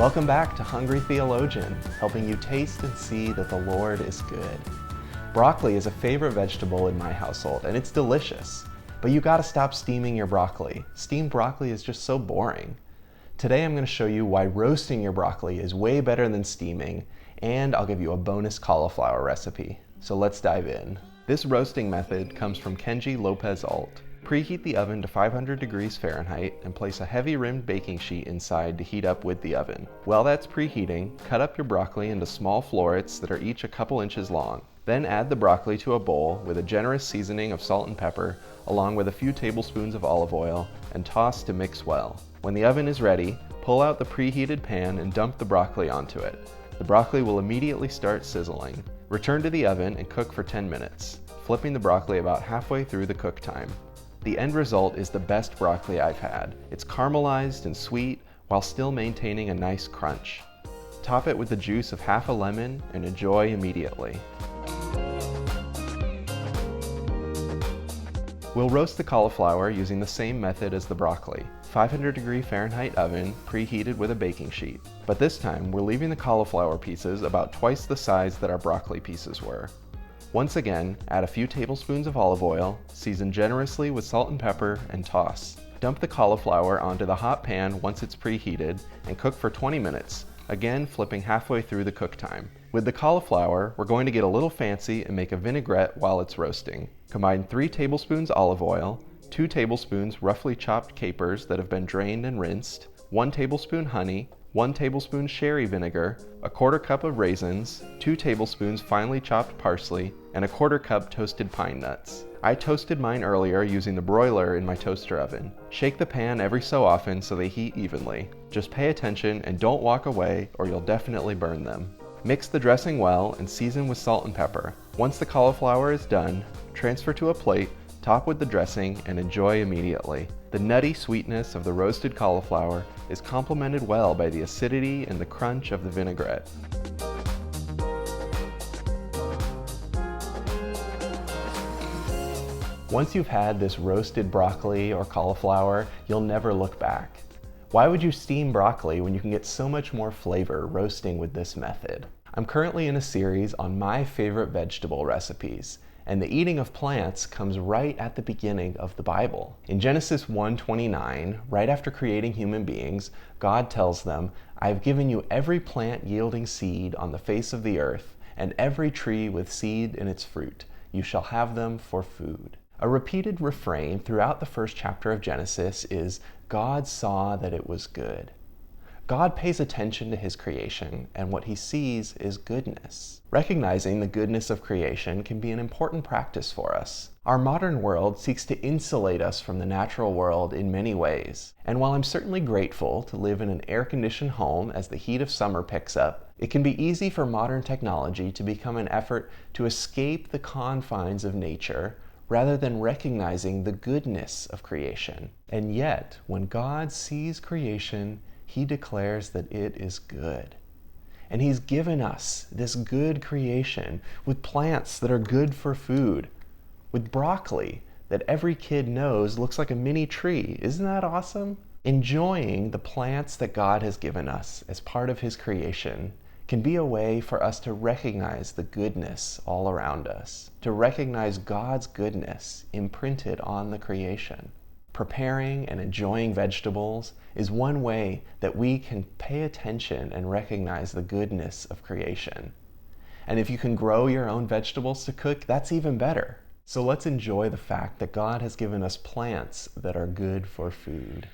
Welcome back to Hungry Theologian, helping you taste and see that the Lord is good. Broccoli is a favorite vegetable in my household, and it's delicious. But you gotta stop steaming your broccoli. Steamed broccoli is just so boring. Today I'm gonna show you why roasting your broccoli is way better than steaming, and I'll give you a bonus cauliflower recipe. So let's dive in. This roasting method comes from Kenji Lopez Alt. Preheat the oven to 500 degrees Fahrenheit and place a heavy-rimmed baking sheet inside to heat up with the oven. While that's preheating, cut up your broccoli into small florets that are each a couple inches long. Then add the broccoli to a bowl with a generous seasoning of salt and pepper, along with a few tablespoons of olive oil, and toss to mix well. When the oven is ready, pull out the preheated pan and dump the broccoli onto it. The broccoli will immediately start sizzling. Return to the oven and cook for 10 minutes, flipping the broccoli about halfway through the cook time. The end result is the best broccoli I've had. It's caramelized and sweet while still maintaining a nice crunch. Top it with the juice of half a lemon and enjoy immediately. We'll roast the cauliflower using the same method as the broccoli. 500 degree Fahrenheit oven preheated with a baking sheet. But this time we're leaving the cauliflower pieces about twice the size that our broccoli pieces were. Once again, add a few tablespoons of olive oil, season generously with salt and pepper, and toss. Dump the cauliflower onto the hot pan once it's preheated and cook for 20 minutes, again flipping halfway through the cook time. With the cauliflower, we're going to get a little fancy and make a vinaigrette while it's roasting. Combine 3 tablespoons olive oil, 2 tablespoons roughly chopped capers that have been drained and rinsed, 1 tablespoon honey, 1 tablespoon sherry vinegar, a 1/4 cup of raisins, 2 tablespoons finely chopped parsley, and a 1/4 cup toasted pine nuts. I toasted mine earlier using the broiler in my toaster oven. Shake the pan every so often so they heat evenly. Just pay attention and don't walk away or you'll definitely burn them. Mix the dressing well and season with salt and pepper. Once the cauliflower is done, transfer to a plate, top with the dressing, and enjoy immediately. The nutty sweetness of the roasted cauliflower is complemented well by the acidity and the crunch of the vinaigrette. Once you've had this roasted broccoli or cauliflower, you'll never look back. Why would you steam broccoli when you can get so much more flavor roasting with this method? I'm currently in a series on my favorite vegetable recipes, and the eating of plants comes right at the beginning of the Bible. In Genesis 1:29, right after creating human beings, God tells them, "I've given you every plant yielding seed on the face of the earth, and every tree with seed in its fruit. You shall have them for food." A repeated refrain throughout the first chapter of Genesis is, God saw that it was good. God pays attention to his creation, and what he sees is goodness. Recognizing the goodness of creation can be an important practice for us. Our modern world seeks to insulate us from the natural world in many ways. And while I'm certainly grateful to live in an air-conditioned home as the heat of summer picks up, it can be easy for modern technology to become an effort to escape the confines of nature rather than recognizing the goodness of creation. And yet, when God sees creation, he declares that it is good. And he's given us this good creation with plants that are good for food, with broccoli that every kid knows looks like a mini tree. Isn't that awesome? Enjoying the plants that God has given us as part of his creation can be a way for us to recognize the goodness all around us, to recognize God's goodness imprinted on the creation. Preparing and enjoying vegetables is one way that we can pay attention and recognize the goodness of creation. And if you can grow your own vegetables to cook, that's even better. So let's enjoy the fact that God has given us plants that are good for food.